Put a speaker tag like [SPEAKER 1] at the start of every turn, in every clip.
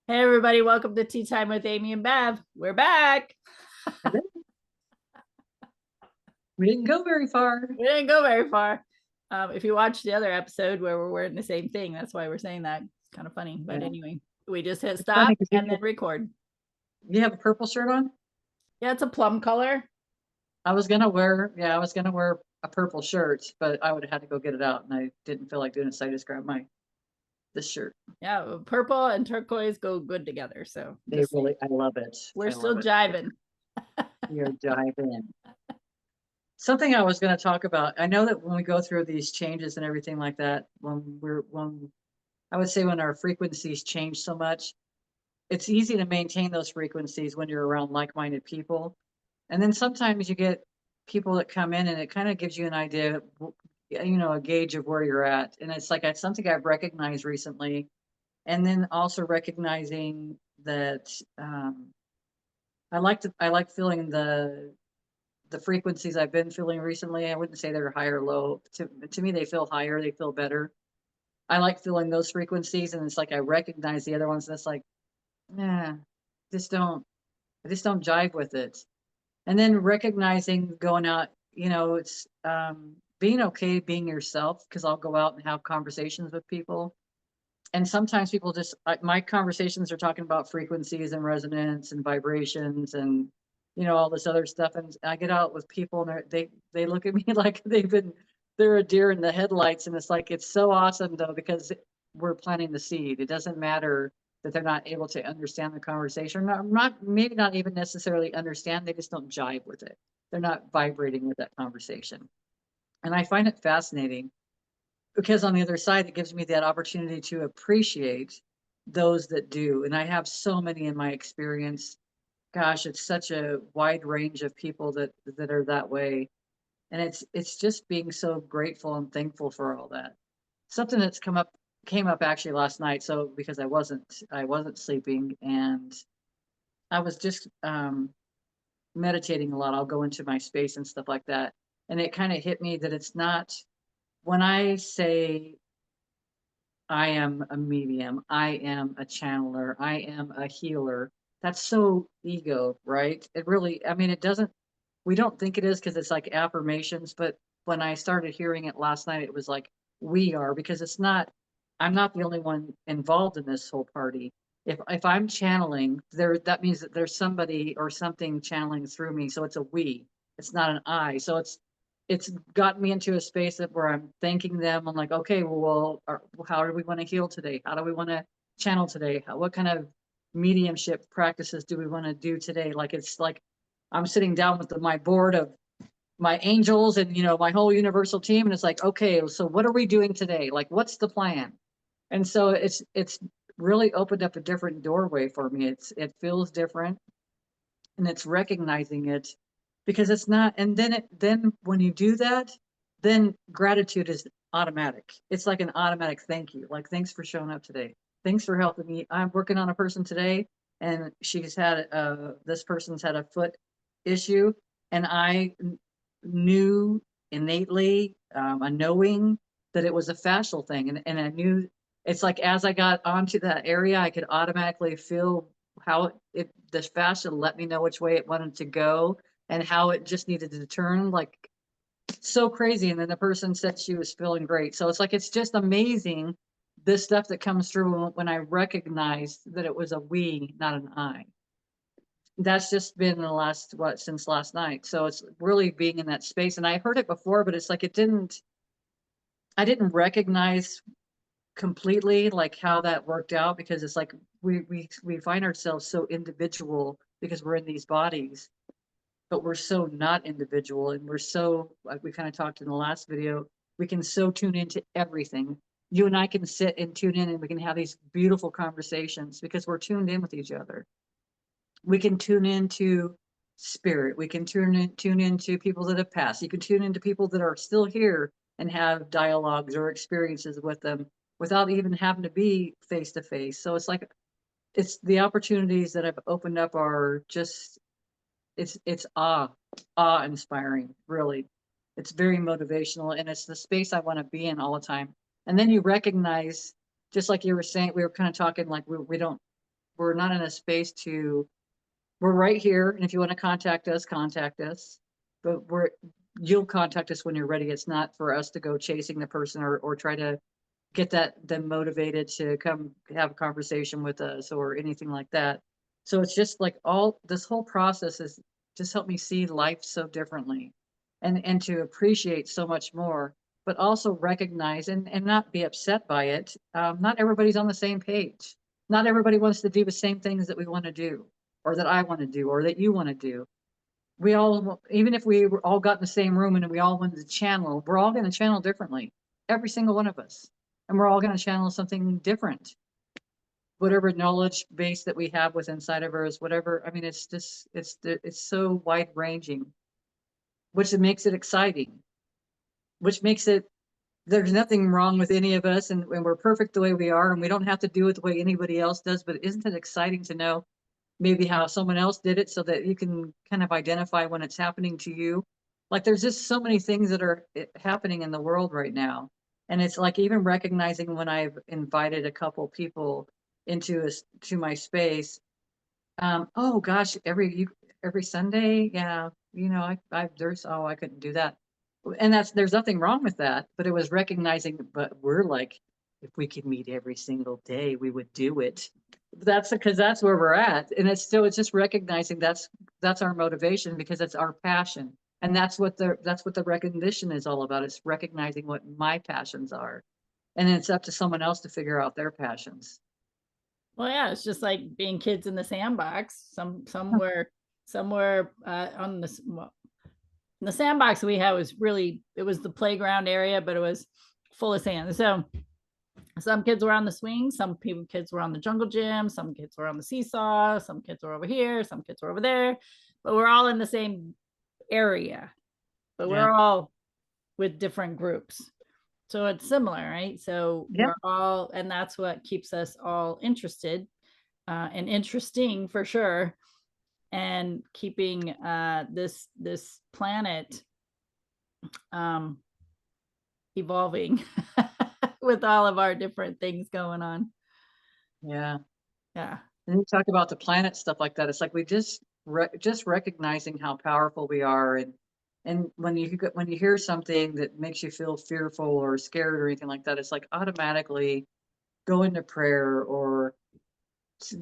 [SPEAKER 1] Hey everybody, welcome to Tea Time with Amy and Bev. We're back.
[SPEAKER 2] We didn't go very far.
[SPEAKER 1] We didn't go very far. If you watched the other episode where we're wearing the same thing, that's why we're saying that. It's kind of funny. But
[SPEAKER 2] Yeah.
[SPEAKER 1] anyway, we just hit
[SPEAKER 2] It's funny
[SPEAKER 1] stop
[SPEAKER 2] because
[SPEAKER 1] and then record.
[SPEAKER 2] you have a purple shirt on.
[SPEAKER 1] Yeah, it's a plum color.
[SPEAKER 2] I was gonna wear a purple shirt, but I would have had to go get it out, and I didn't feel like doing it, so I just grabbed this shirt.
[SPEAKER 1] Yeah, purple and turquoise go good together. So
[SPEAKER 2] I love it.
[SPEAKER 1] we're
[SPEAKER 2] I
[SPEAKER 1] still
[SPEAKER 2] love it.
[SPEAKER 1] jiving.
[SPEAKER 2] You're diving. Something I was going to talk about. I know that when we go through these changes and everything like that, when I would say when our frequencies change so much, it's easy to maintain those frequencies when you're around like-minded people. And then sometimes you get people that come in and it kind of gives you an idea, a gauge of where you're at. And it's like it's something I've recognized recently. And then also recognizing that I like feeling the frequencies I've been feeling recently. I wouldn't say they're high or low. To me, they feel higher, they feel better. I like feeling those frequencies, and it's like I recognize the other ones, and it's like, yeah, just don't I just don't jive with it. And then recognizing going out, it's being okay being yourself, because I'll go out and have conversations with people. And sometimes people just, my conversations are talking about frequencies and resonance and vibrations and, all this other stuff. And I get out with people and they look at me like they're a deer in the headlights. And it's like, it's so awesome though, because we're planting the seed. It doesn't matter that they're not able to understand the conversation, maybe not even necessarily understand. They just don't jive with it. They're not vibrating with that conversation. And I find it fascinating because on the other side, it gives me that opportunity to appreciate those that do. And I have so many in my experience. Gosh, it's such a wide range of people that are that way. And it's just being so grateful and thankful for all that. Something that's came up actually last night. So because I wasn't sleeping and I was just meditating a lot. I'll go into my space and stuff like that. And it kind of hit me that it's not when I say I am a medium, I am a channeler, I am a healer. That's so ego, right? It really, I mean, it doesn't, we don't think it is because it's like affirmations, but when I started hearing it last night, it was like, we are, because it's not, I'm not the only one involved in this whole party. If I'm channeling there, that means that there's somebody or something channeling through me. So it's a we, it's not an I. So it's gotten me into a space where I'm thanking them. I'm like, okay, how do we want to heal today? How do we want to channel today? What kind of mediumship practices do we want to do today? Like, it's like I'm sitting down with my board of my angels and, my whole universal team. And it's like, okay, so what are we doing today? Like, what's the plan? And so it's really opened up a different doorway for me. It feels different, and it's recognizing it because it's not. And then when you do that, then gratitude is automatic. It's like an automatic thank you, like, thanks for showing up today, thanks for helping me. I'm working on a person today, and this person's had a foot issue, and I knew innately, a knowing that it was a fascial thing, and I knew. It's like as I got onto that area, I could automatically feel how the fascia let me know which way it wanted to go and how it just needed to turn, like, so crazy. And then the person said she was feeling great. So it's like, it's just amazing, this stuff that comes through when I recognized that it was a we, not an I. That's just been since last night. So it's really being in that space. And I heard it before, but it's like I didn't recognize completely like how that worked out, because it's like we find ourselves so individual because we're in these bodies, but we're so not individual, and we're so, like we kind of talked in the last video, we can so tune into everything. You and I can sit and tune in and we can have these beautiful conversations because we're tuned in with each other. We can tune into spirit, we can tune into people that have passed, you can tune into people that are still here and have dialogues or experiences with them without even having to be face to face. So it's like, it's the opportunities that have opened up are just, it's awe inspiring, really. It's very motivational, and it's the space I want to be in all the time. And then you recognize, just like you were saying, we were kind of talking like we don't we're not in a space to, we're right here. And if you want to contact us, contact us. But you'll contact us when you're ready. It's not for us to go chasing the person or try to get them motivated to come have a conversation with us or anything like that. So it's just like all this whole process is just helped me see life so differently and to appreciate so much more, but also recognize and not be upset by it. Not everybody's on the same page. Not everybody wants to do the same things that we want to do or that I want to do or that you want to do. We all, even if we were all got in the same room and we all wanted to channel, we're all going to channel differently, every single one of us. And we're all going to channel something different. Whatever knowledge base that we have with inside of us, whatever, I mean, it's just, it's so wide ranging, which makes it exciting, which makes it, there's nothing wrong with any of us and we're perfect the way we are and we don't have to do it the way anybody else does. But isn't it exciting to know maybe how someone else did it so that you can kind of identify when it's happening to you? Like there's just so many things that are happening in the world right now. And it's like even recognizing when I've invited a couple people into to my space. Oh gosh, every Sunday, yeah, you know, there's, oh, I couldn't do that. And there's nothing wrong with that, but it was recognizing, but we're like, if we could meet every single day, we would do it. That's because that's where we're at. And it's just recognizing that's our motivation because it's our passion. And that's what the recognition is all about. It's recognizing what my passions are. And it's up to someone else to figure out their passions.
[SPEAKER 1] Well, yeah, it's just like being kids in the sandbox. Somewhere on this, well, in the sandbox we had was really, it was the playground area, but it was full of sand. So some kids were on the swing, kids were on the jungle gym, some kids were on the seesaw, some kids were over here, some kids were over there, but we're all in the same area, but
[SPEAKER 2] Yeah.
[SPEAKER 1] we're all with different groups. So it's similar, right? So
[SPEAKER 2] Yep.
[SPEAKER 1] we're all, and that's what keeps us all interested and interesting for sure, and keeping this planet evolving with all of our different things going on.
[SPEAKER 2] Yeah.
[SPEAKER 1] Yeah.
[SPEAKER 2] And you talk about the planet stuff like that. It's like we just recognizing how powerful we are, and when you hear something that makes you feel fearful or scared or anything like that, it's like automatically go into prayer or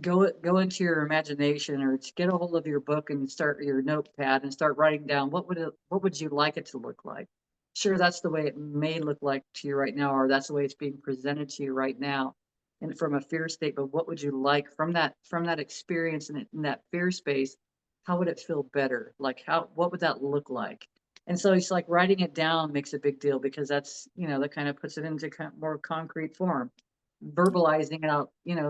[SPEAKER 2] go into your imagination or to get a hold of your book and start your notepad and start writing down what would you like it to look like. Sure, that's the way it may look like to you right now, or that's the way it's being presented to you right now. And from a fear state, but what would you like from that experience in that fear space? How would it feel better? Like what would that look like? And so it's like writing it down makes a big deal because that's, that kind of puts it into more concrete form. Verbalizing it out,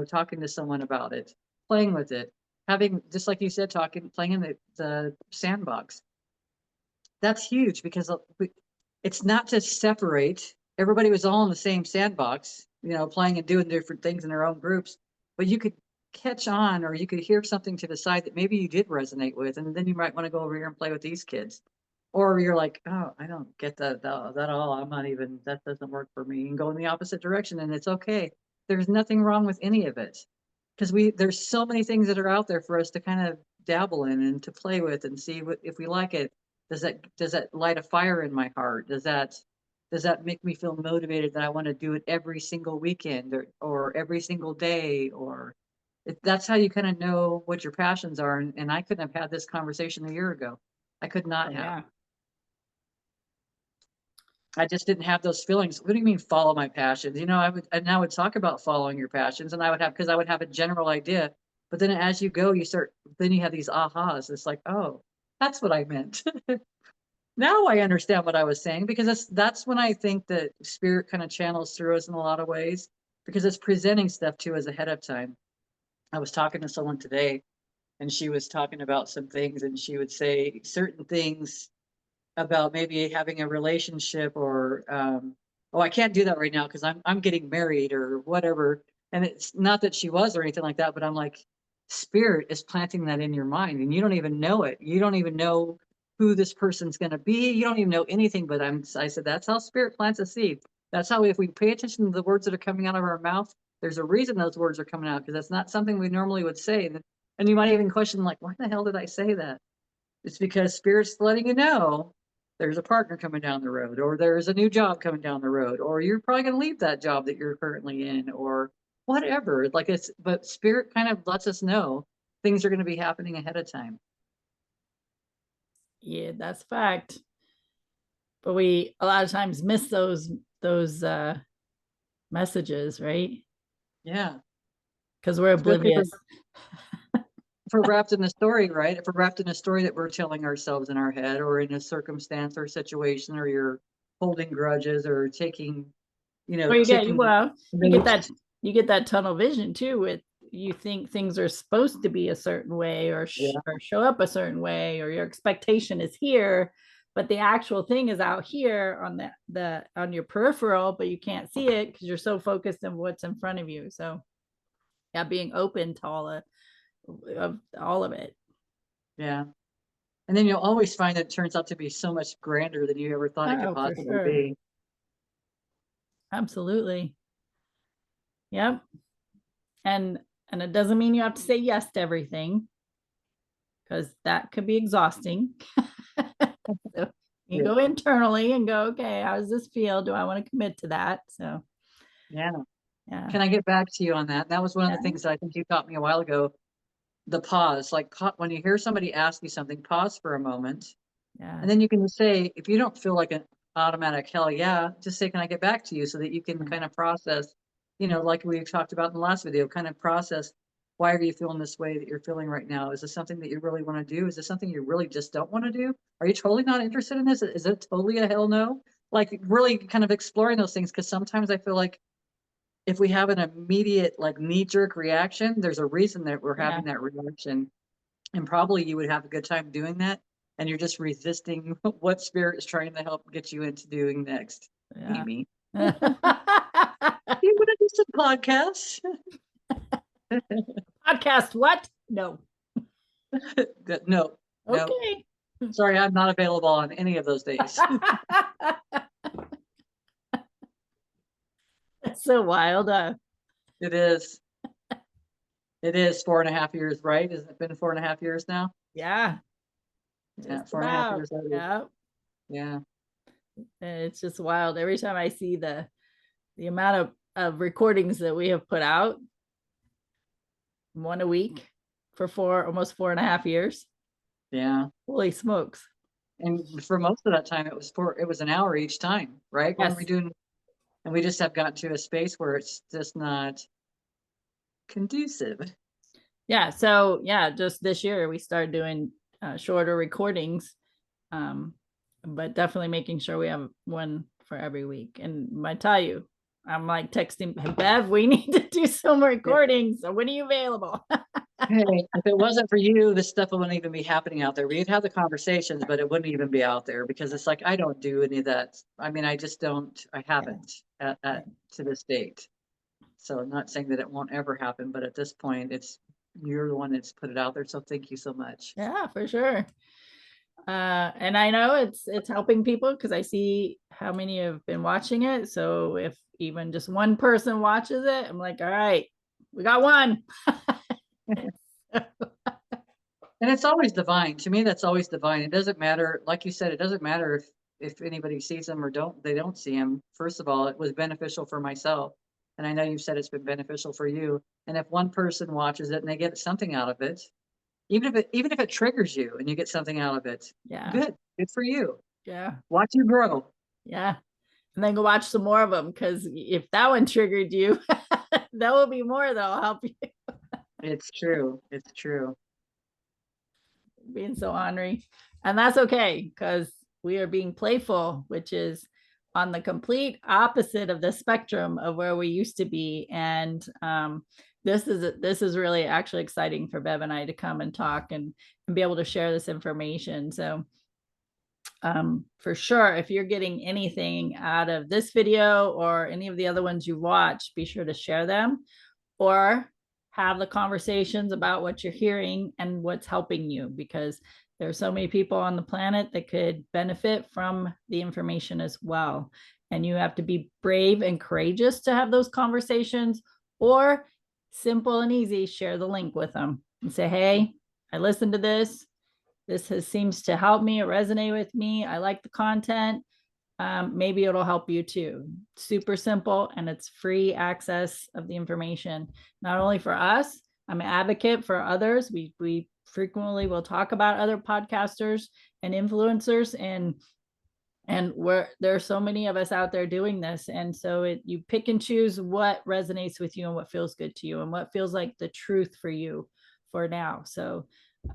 [SPEAKER 2] talking to someone about it, playing with it, having, just like you said, playing in the sandbox. That's huge because it's not to separate. Everybody was all in the same sandbox, playing and doing different things in their own groups, but you could catch on or you could hear something to the side that maybe you did resonate with, and then you might want to go over here and play with these kids. Or you're like, oh, I don't get that all. I'm not even, that doesn't work for me, and go in the opposite direction. And it's okay. There's nothing wrong with any of it. Because there's so many things that are out there for us to kind of dabble in and to play with and see if we like it. Does that light a fire in my heart? Does that make me feel motivated that I want to do it every single weekend or every single day? Or that's how you kind of know what your passions are. And I couldn't have had this conversation a year ago. I could not
[SPEAKER 1] Oh,
[SPEAKER 2] have.
[SPEAKER 1] yeah.
[SPEAKER 2] I just didn't have those feelings. What do you mean follow my passions? I would talk about following your passions and because I would have a general idea, but then as you go, then you have these ahas. It's like, oh, that's what I meant. Now I understand what I was saying because that's when I think that spirit kind of channels through us in a lot of ways because it's presenting stuff to us ahead of time. I was talking to someone today and she was talking about some things and she would say certain things about maybe having a relationship or oh, I can't do that right now because I'm getting married or whatever. And it's not that she was or anything like that, but I'm like, spirit is planting that in your mind and you don't even know it. You don't even know who this person's going to be. You don't even know anything, but I said that's how spirit plants a seed. That's how, if we pay attention to the words that are coming out of our mouth, There's a reason those words are coming out, because that's not something we normally would say. And you might even question, like, why the hell did I say that? It's because Spirit's letting you know there's a partner coming down the road, or there's a new job coming down the road, or you're probably going to leave that job that you're currently in, or whatever. Like, but Spirit kind of lets us know things are going to be happening ahead of time.
[SPEAKER 1] Yeah, that's fact. But we a lot of times miss those messages, right?
[SPEAKER 2] Yeah.
[SPEAKER 1] Because we're
[SPEAKER 2] Especially
[SPEAKER 1] oblivious.
[SPEAKER 2] if we're wrapped in a story, right? If we're wrapped in a story that we're telling ourselves in our head, or in a circumstance or situation, or you're holding grudges or taking,
[SPEAKER 1] Or you get
[SPEAKER 2] taking
[SPEAKER 1] well, you get
[SPEAKER 2] notes.
[SPEAKER 1] that you get that tunnel vision too. With you think things are supposed to be a certain way, or
[SPEAKER 2] Yeah.
[SPEAKER 1] or show up a certain way, or your expectation is here, but the actual thing is out here on the on your peripheral, but you can't see it because you're so focused on what's in front of you. So yeah, being open to all of it.
[SPEAKER 2] Yeah. And then you'll always find that it turns out to be so much grander than you ever thought it could
[SPEAKER 1] Oh, for
[SPEAKER 2] possibly
[SPEAKER 1] sure.
[SPEAKER 2] be.
[SPEAKER 1] Absolutely. Yep. And it doesn't mean you have to say yes to everything, because that could be exhausting. So you
[SPEAKER 2] Yeah.
[SPEAKER 1] go internally and go, okay, how does this feel? Do I want to commit to that? So
[SPEAKER 2] Yeah.
[SPEAKER 1] yeah.
[SPEAKER 2] Can I get back to you on that? That was one of the
[SPEAKER 1] Yeah.
[SPEAKER 2] things that I think you taught me a while ago. The pause, like, when you hear somebody ask you something, pause for a moment.
[SPEAKER 1] Yeah.
[SPEAKER 2] And then you can just say, if you don't feel like an automatic hell yeah, just say, can I get back to you, so that you can kind of process, like we talked about in the last video, kind of process, why are you feeling this way that you're feeling right now? Is this something that you really want to do? Is this something you really just don't want to do? Are you totally not interested in this? Is it totally a hell no? Like, really kind of exploring those things, because sometimes I feel like if we have an immediate, like, knee jerk reaction, there's a reason that we're
[SPEAKER 1] Yeah.
[SPEAKER 2] having that reaction. And probably you would have a good time doing that. And you're just resisting what Spirit is trying to help get you into doing next.
[SPEAKER 1] Yeah.
[SPEAKER 2] Amy, you want to do some podcasts?
[SPEAKER 1] Podcast what? No.
[SPEAKER 2] No, no.
[SPEAKER 1] Okay.
[SPEAKER 2] Sorry, I'm not available on any of those days.
[SPEAKER 1] That's so wild.
[SPEAKER 2] It is. It is 4.5 years, right? Has it been 4.5 years now?
[SPEAKER 1] Yeah,
[SPEAKER 2] Yeah,
[SPEAKER 1] just
[SPEAKER 2] 4.5
[SPEAKER 1] about.
[SPEAKER 2] years later.
[SPEAKER 1] Yeah.
[SPEAKER 2] Yeah.
[SPEAKER 1] And it's just wild. Every time I see the amount of recordings that we have put out, one a week for almost 4.5 years.
[SPEAKER 2] Yeah.
[SPEAKER 1] Holy smokes.
[SPEAKER 2] And for most of that time, it was an hour each time, right? When
[SPEAKER 1] Yes.
[SPEAKER 2] we doing, and we just have gotten to a space where it's just not conducive.
[SPEAKER 1] Yeah. So yeah, just this year we started doing shorter recordings, but definitely making sure we have one for every week. And I tell you, I'm like texting, hey, Bev, we need to do some recordings. So when are you available?
[SPEAKER 2] Hey, if it wasn't for you, this stuff wouldn't even be happening out there. We'd have the conversations, but it wouldn't even be out there, because it's like, I don't do any of that. I mean, I just don't, I haven't to this date. So I'm not saying that it won't ever happen, but at this point, you're the one that's put it out there. So thank you so much.
[SPEAKER 1] Yeah, for sure. And I know it's helping people because I see how many have been watching it. So if even just one person watches it, I'm like, all right, we got one.
[SPEAKER 2] And it's always divine. To me, that's always divine. It doesn't matter, like you said, it doesn't matter if anybody sees them or they don't see them. First of all, it was beneficial for myself. And I know you've said it's been beneficial for you. And if one person watches it and they get something out of it, even if it triggers you and you get something out of it,
[SPEAKER 1] Yeah.
[SPEAKER 2] good for you.
[SPEAKER 1] Yeah.
[SPEAKER 2] Watch you grow.
[SPEAKER 1] Yeah. And then go watch some more of them, because if that one triggered you, there will be more that'll help you.
[SPEAKER 2] It's true. It's true.
[SPEAKER 1] Being so ornery. And that's okay, because we are being playful, which is on the complete opposite of the spectrum of where we used to be. And this is really actually exciting for Bev and I to come and talk and be able to share this information. So for sure, if you're getting anything out of this video or any of the other ones you watch, be sure to share them, or have the conversations about what you're hearing and what's helping you, because there's so many people on the planet that could benefit from the information as well. And you have to be brave and courageous to have those conversations, Or simple and easy, share the link with them and say, hey, I listened to this. Seems to help me, it resonate with me. I like the content. Maybe it'll help you too. Super simple, and it's free access of the information, not only for us. I'm an advocate for others. We frequently will talk about other podcasters and influencers, and there are so many of us out there doing this, and so you pick and choose what resonates with you and what feels good to you and what feels like the truth for you for now. So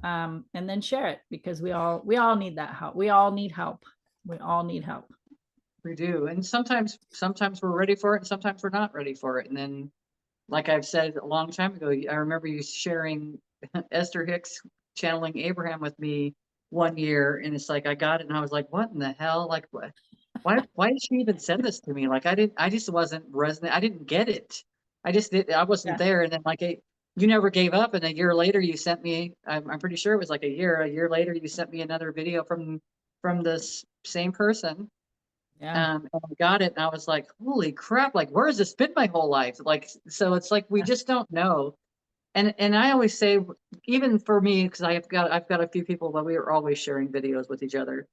[SPEAKER 1] and then share it, because we all need that help. We all need help.
[SPEAKER 2] We do. And sometimes we're ready for it, and sometimes we're not ready for it. And then, like I've said a long time ago, I remember you sharing Esther Hicks channeling Abraham with me one year, and it's like I got it and I was like, what in the hell? Like, what? Why did she even send this to me? Like, I just wasn't resonant. I didn't get it. I wasn't there. And then you never gave up. And a year later you sent me, I'm pretty sure it was like a year later, you sent me another video from this same person. And I got it, and I was like, holy crap, like, where has this been my whole life? Like, so it's like, we just don't know. And I always say, even for me, because I've got a few people, but we are always sharing videos with each other.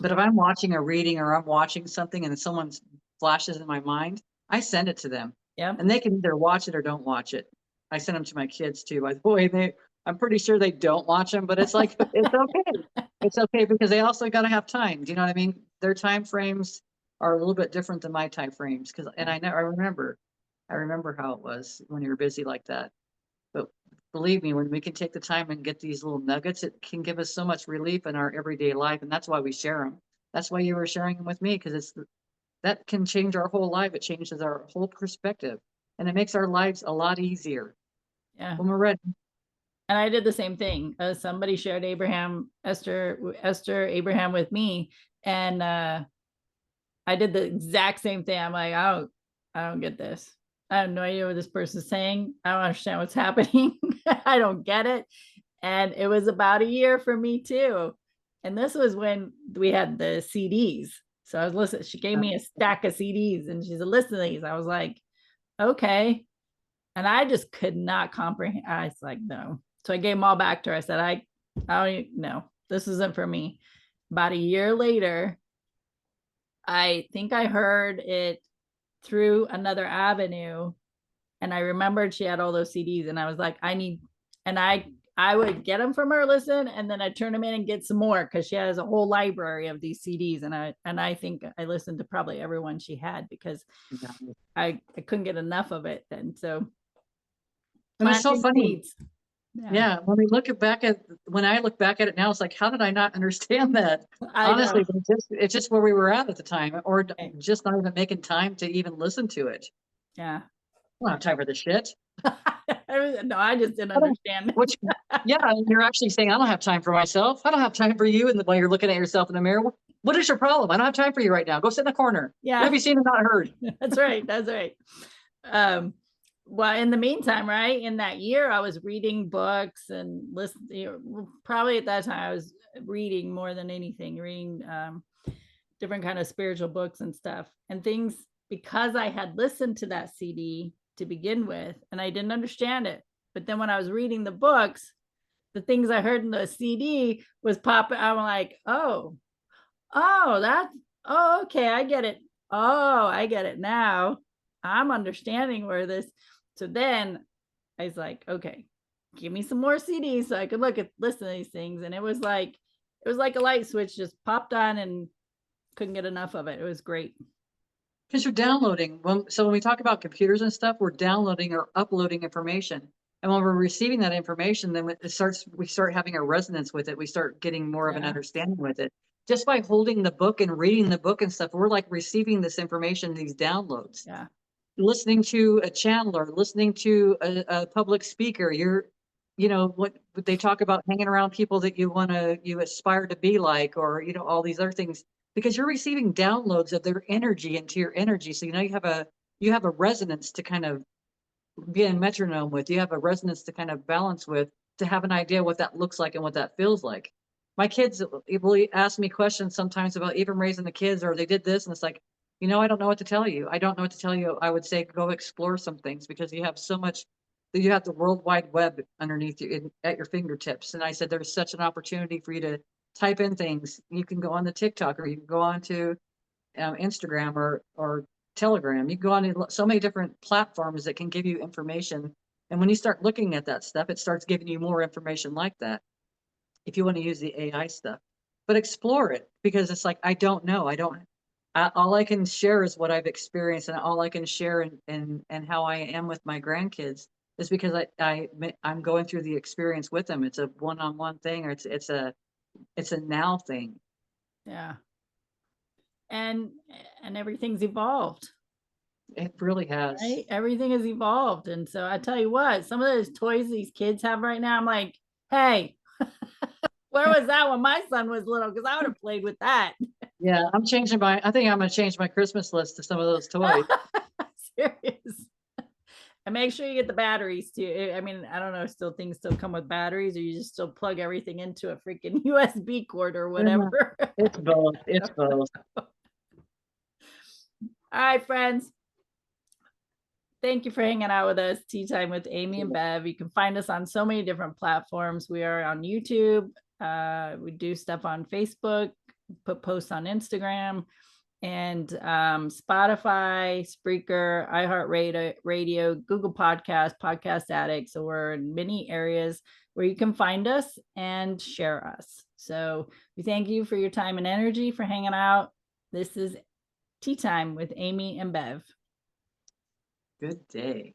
[SPEAKER 2] But if I'm watching a reading or I'm watching something and someone flashes in my mind, I send it to them.
[SPEAKER 1] Yeah.
[SPEAKER 2] And they can either watch it or don't watch it. I send them to my kids too. By the way, I'm pretty sure they don't watch them, but it's like, it's okay. It's okay, because they also got to have time. Do you know what I mean? Their time frames are a little bit different than my time frames. I remember how it was when you were busy like that. But believe me, when we can take the time and get these little nuggets, it can give us so much relief in our everyday life. And that's why we share them. That's why you were sharing them with me, because that can change our whole life. It changes our whole perspective, and it makes our lives a lot easier.
[SPEAKER 1] Yeah.
[SPEAKER 2] When we're ready.
[SPEAKER 1] And I did the same thing. Somebody shared Esther Abraham with me, and I did the exact same thing. I'm like, I don't get this. I have no idea what this person's saying. I don't understand what's happening. I don't get it. And it was about a year for me too. And this was when we had the CDs. So I was listening. She gave me a stack of CDs, and she said, listen to these. I was like, okay. And I just could not comprehend. I was like, no. So I gave them all back to her. I said, I don't even know. This isn't for me. About a year later, I think I heard it through another avenue, and I remembered she had all those CDs, and I was like, I would get them from her, listen, and then I'd turn them in and get some more, because she has a whole library of these CDs, and I think I listened to probably everyone she had, because I couldn't get enough of it. And so,
[SPEAKER 2] and it's so funny.
[SPEAKER 1] Yeah.
[SPEAKER 2] When I look back at it now, it's like, how did I not understand that? Honestly, it's just where we were at the time, or just not even making time to even listen to it.
[SPEAKER 1] Yeah.
[SPEAKER 2] I don't have time for this shit.
[SPEAKER 1] No, I just didn't understand.
[SPEAKER 2] You're actually saying, I don't have time for myself. I don't have time for you. And while you're looking at yourself in the mirror, what is your problem? I don't have time for you right now. Go sit in the corner.
[SPEAKER 1] Yeah.
[SPEAKER 2] What have you seen and not heard?
[SPEAKER 1] That's right. Well, in the meantime, right, in that year, I was reading books and listening. Probably at that time, I was reading more than anything, reading different kind of spiritual books and stuff and things, because I had listened to that CD to begin with, and I didn't understand it. But then when I was reading the books, the things I heard in the CD was popping. I'm like, okay, I get it. Oh, I get it now. I'm understanding where this. So then I was like, okay, give me some more CDs so I could listen to these things. And it was like a light switch just popped on, and couldn't get enough of it. It was great.
[SPEAKER 2] Because you're downloading. So when we talk about computers and stuff, we're downloading or uploading information. And when we're receiving that information, then we start having a resonance with it. We start getting more of an understanding with it. Just by holding the book and reading the book and stuff, we're like receiving this information, these downloads.
[SPEAKER 1] Yeah.
[SPEAKER 2] Listening to a channeler, listening to a public speaker, what they talk about, hanging around people that you aspire to be like, or, all these other things, because you're receiving downloads of their energy into your energy. So, you have a resonance to kind of be a metronome with, you have a resonance to kind of balance with, to have an idea what that looks like and what that feels like. My kids will ask me questions sometimes about even raising the kids, or they did this, and it's like, you know, I don't know what to tell you. I don't know what to tell you. I would say go explore some things because you have so much, you have the World Wide Web underneath you at your fingertips. And I said, there's such an opportunity for you to type in things. You can go on the TikTok, or you can go on to Instagram or Telegram. You can go on to so many different platforms that can give you information. And when you start looking at that stuff, it starts giving you more information like that if you want to use the AI stuff. But explore it, because it's like, I don't know. All I can share is what I've experienced, and all I can share and how I am with my grandkids is because I'm going through the experience with them. It's a one-on-one thing, or it's a now thing.
[SPEAKER 1] Yeah. And everything's evolved.
[SPEAKER 2] It really has.
[SPEAKER 1] Right? Everything has evolved. And so I tell you what, some of those toys these kids have right now, I'm like, hey, where was that when my son was little? Because I would have played with that.
[SPEAKER 2] Yeah, I think I'm gonna change my Christmas list to some of those toys.
[SPEAKER 1] Serious. And make sure you get the batteries too. I mean, I don't know, things still come with batteries, or you just still plug everything into a freaking USB cord or whatever.
[SPEAKER 2] It's both. It's both.
[SPEAKER 1] All right, friends. Thank you for hanging out with us. Tea Time with Amy and Bev. You can find us on so many different platforms. We are on YouTube. We do stuff on Facebook, put posts on Instagram, and Spotify, Spreaker, iHeartRadio, Google Podcast, Podcast Addict. So we're in many areas where you can find us and share us. So we thank you for your time and energy, for hanging out. This is Tea Time with Amy and Bev.
[SPEAKER 2] Good day.